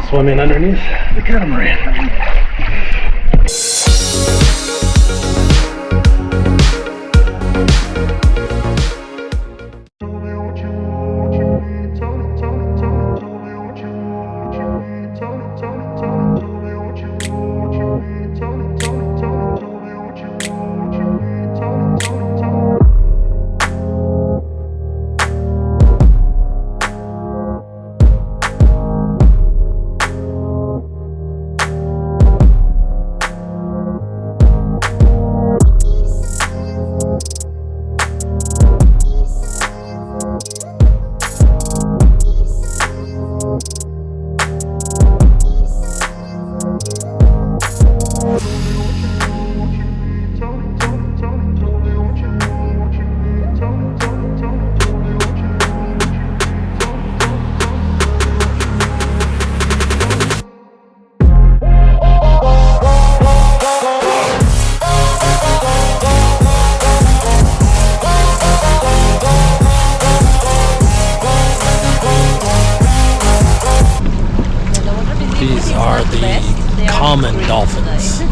swimming underneath the catamaran. These are the common dolphins.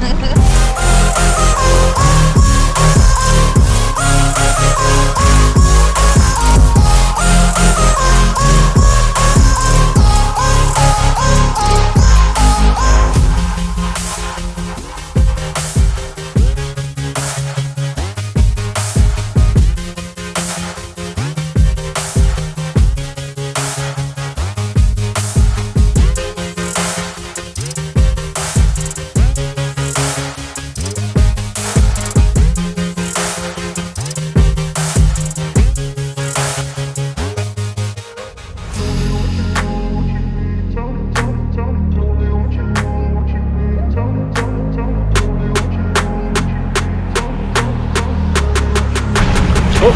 Oh,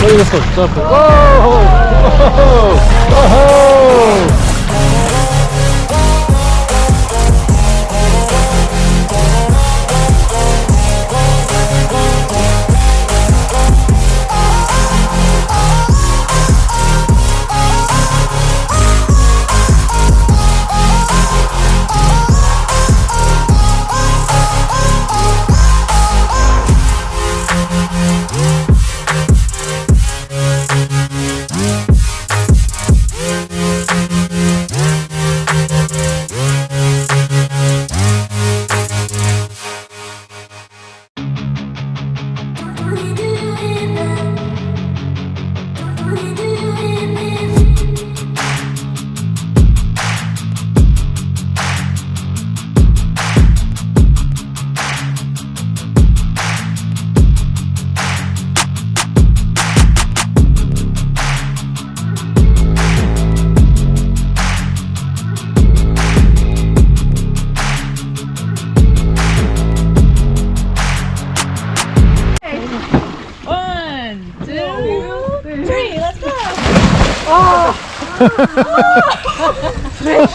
look at this one. Dolphin. Whoa! Whoa! Whoa!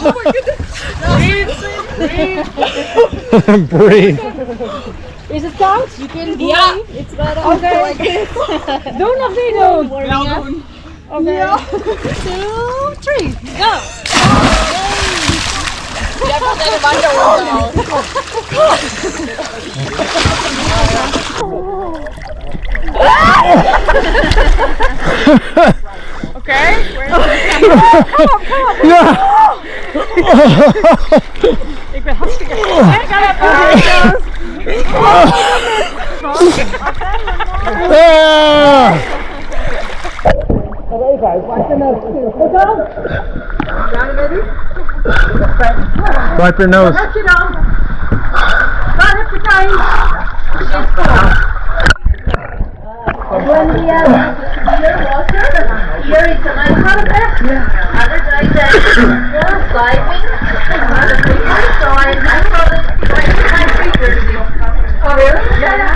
Oh my goodness! Breathe. Is it count? You can breathe. Yeah. It's got okay. Like this. Doen of niet doen? Wel doen. Okay. Ja. 2, 3, go! Je hebt altijd een wonder Okay. Come on. Ja. Ik ben hartstikke sterk aan het Wipe your nose. Heb je dan? Waar heb je tijd? When here it's a nice water. Other guys are diving. So I thought it's my fingers. Oh really? Yeah.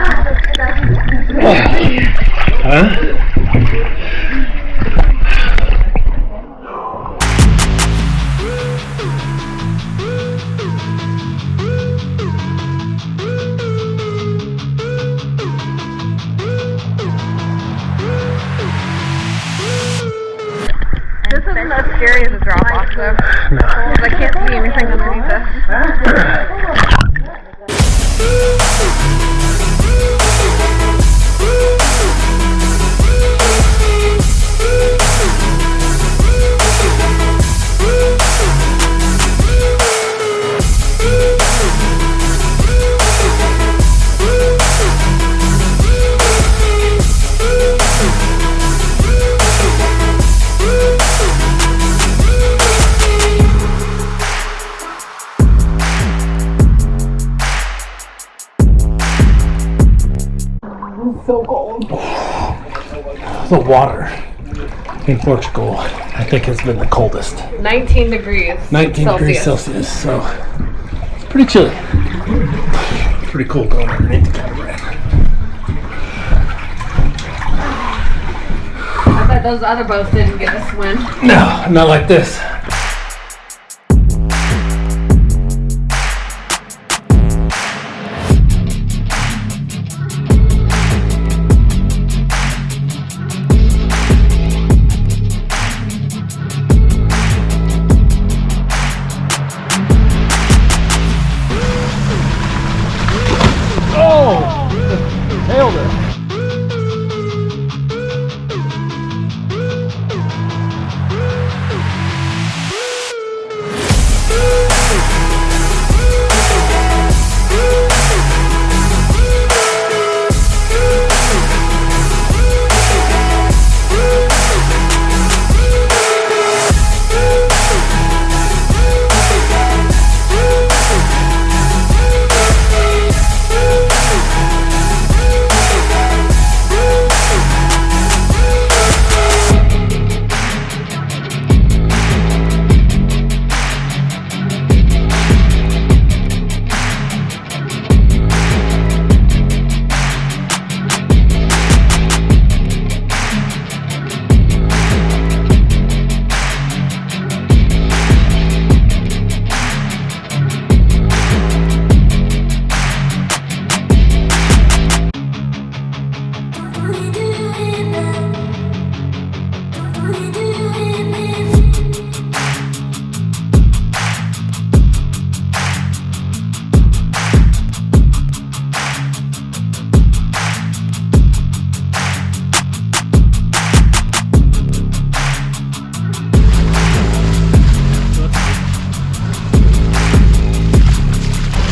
Huh? This isn't as scary as a drop off though. No. I can't see anything. The water in Portugal, I think, has been the coldest. 19 degrees. 19 degrees Celsius, so it's pretty chilly. Pretty cool going underneath the catamaran. I bet those other boats didn't get a swim. No, not like this. Nailed it.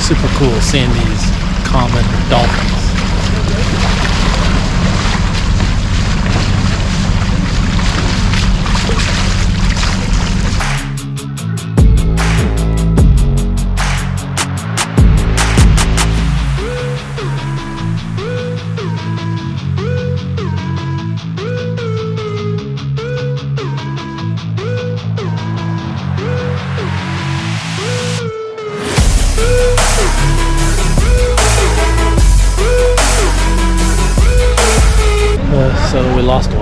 Super cool seeing these common dolphins. So we lost one.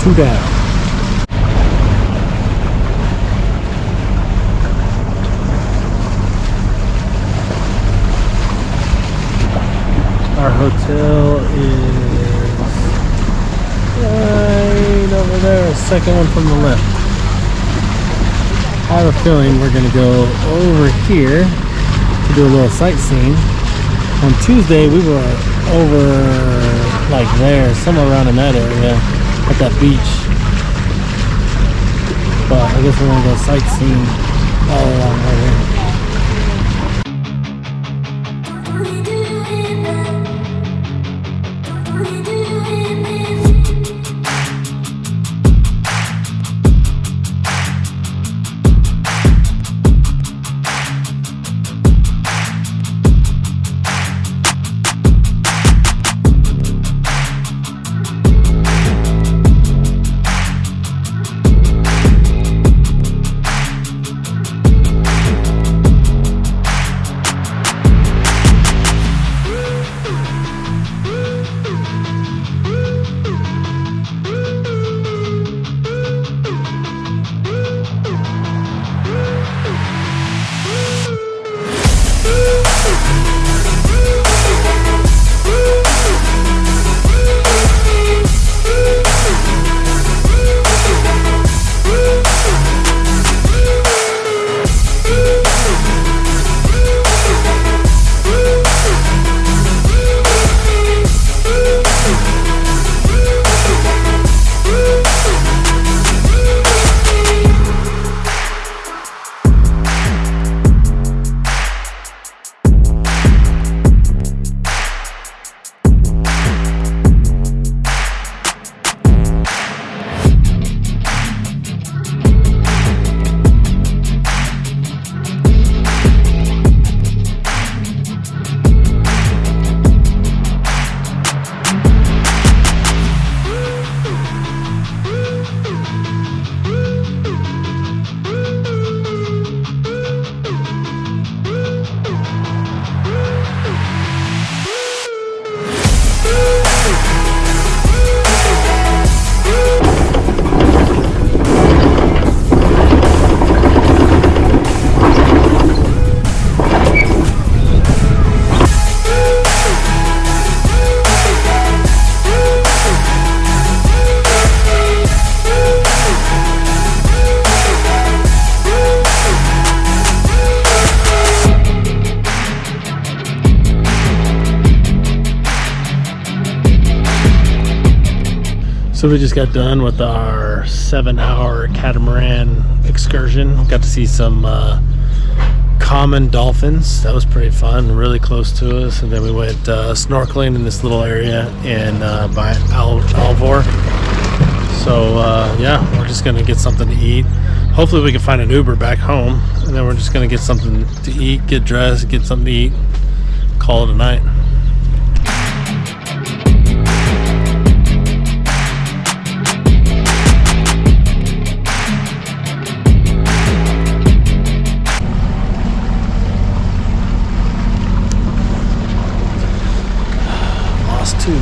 Two down. Our hotel is right over there, second one from the left. I have a feeling we're going to go over here to do a little sightseeing. On Tuesday we were over like there, somewhere around in that area, at that beach. But I guess we're going to go sightseeing all along right here. So we just got done with our 7-hour catamaran excursion. Got to see some common dolphins. That was pretty fun, really close to us. And then we went snorkeling in this little area in by Alvor. So yeah, we're just gonna get something to eat. Hopefully we can find an Uber back home, and then we're just gonna get something to eat, get dressed, get something to eat, call it a night. Lost two.